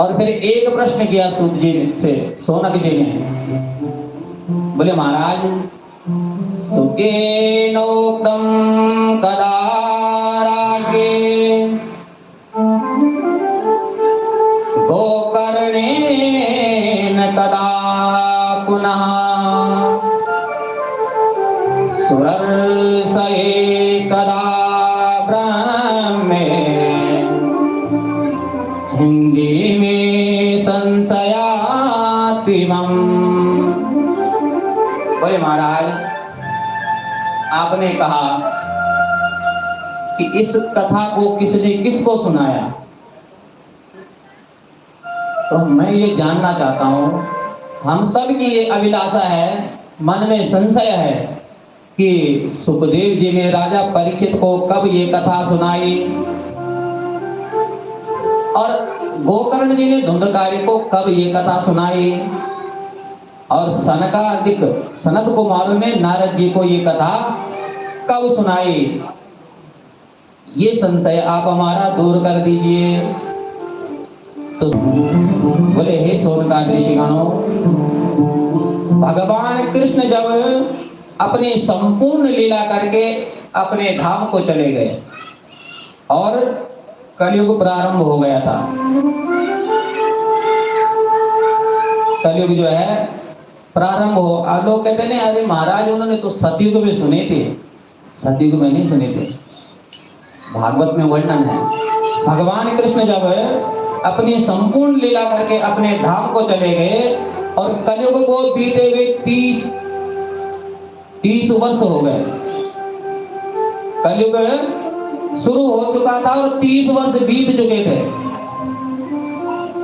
और फिर एक प्रश्न किया सूत जी से, शौनक जी ने। बोले महाराज, सुकेनोक्तम कदा रागे गोकर्णेन कदा पुनः सुरर्षये कदा ब्रह्मे हिंदी में संशयात्मम। बोले महाराज, आपने कहा कि इस कथा को किसने किसको सुनाया, तो मैं ये जानना चाहता हूं। हम सब की ये अभिलाषा है, मन में संशय है कि सुखदेव जी ने राजा परीक्षित को कब ये कथा सुनाई और गोकर्ण जी ने धुंधकारी को कब ये कथा सुनाई और सनकादिक सनत कुमारों ने नारद जी को ये कथा कब सुनाई। ये संशय आप हमारा दूर कर दीजिए। तो बोले, हे शौनकादि ऋषिगणों, भगवान कृष्ण जब अपनी संपूर्ण लीला करके अपने धाम को चले गए और कलयुग प्रारंभ हो गया था। कलयुग जो है प्रारंभ हो, आप लोग कहते हैं अरे महाराज उन्होंने तो सतयुग में सुने थे। सतयुग में नहीं सुने थे, भागवत में वर्णन है। भगवान कृष्ण जब अपनी संपूर्ण लीला करके अपने धाम को चले गए और कलयुग को बीते हुए 30 वर्ष हो गए। कलयुग शुरू हो चुका था और 30 वर्ष बीत चुके थे।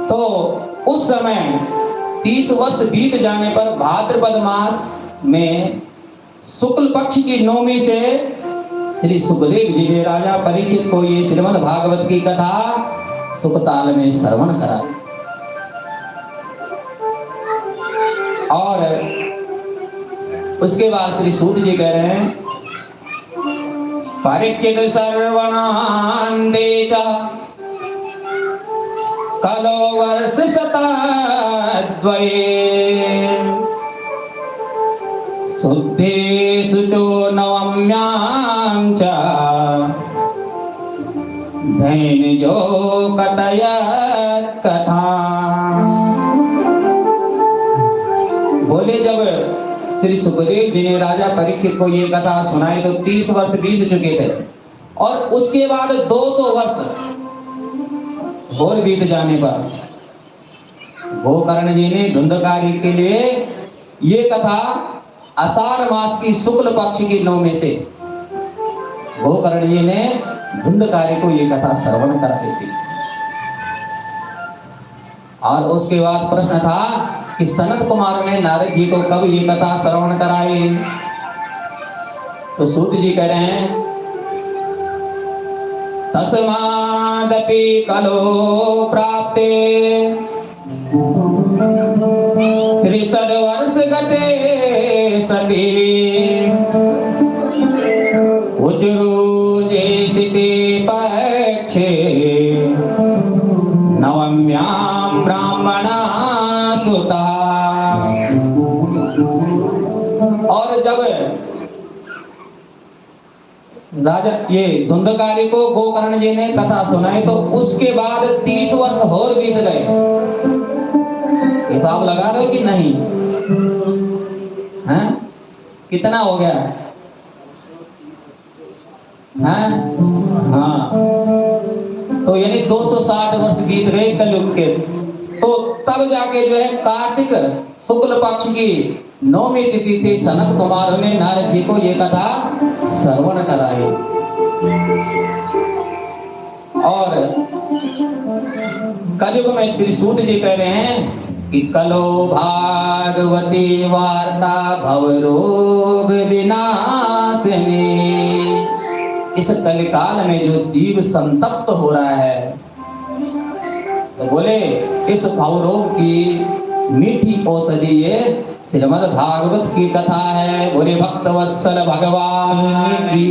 तो उस समय 30 वर्ष बीत जाने पर भाद्रपद मास में शुक्ल पक्ष की नवमी से श्री सुखदेव जी ने राजा परीक्षित को ये श्रीमद् भागवत की कथा सुखताल में श्रवण कराई। और उसके बाद श्री सूत जी कह रहे हैं, परीक्षित सर्वणान्देज कलो वर्ष शतद्वये शुद्धेषु तो नवम्यां च धैर्यो कथयत् कथा। बोले, जब श्री सुखदेव जी ने राजा परीक्षित को ये कथा सुनाई तो 30 वर्ष बीत चुके थे और उसके बाद 200 वर्ष और बीत जाने पर गोकर्ण जी ने धुंधकारी के लिए ये कथा आषाढ़ मास की शुक्ल पक्ष की नवमी से गोकर्ण जी ने धुंधकारी को ये कथा श्रवण कराई थी। और उसके बाद प्रश्न था कि सनत कुमार ने नारद जी को कब ये कथा श्रवण कराई। तो सूत जी कह रहे हैं, तस्मादपि कलो प्राप्ते 63 वर्ष गते सति उज्रुजेसिते पक्षे नवम्यां ब्राह्मणा सुता। और जब राजा ये धुंधकारी को गोकर्ण जी ने कथा सुनाई तो उसके बाद 30 वर्ष और बीत गए। हिसाब लगा रहे हो कि नहीं? हैं? कितना हो गया? हैं? हाँ, तो यानी 260 वर्ष बीत गए कलयुग के। तो तब जाके जो है कार्तिक शुक्ल पक्ष की नौवीं तिथि थी, सनत कुमार ने नारद जी को ये कथा श्रवण कराई। और कलयुग में श्री सूत जी कह रहे हैं कि कलो भागवती वार्ता भवरोग विनाशिनी। इस कलिकाल में जो जीव संतप्त हो रहा है, तो बोले इस भवरोग की मीठी औषधि ये श्रीमद् भागवत की कथा है। बोले भक्त वत्सल भगवान की।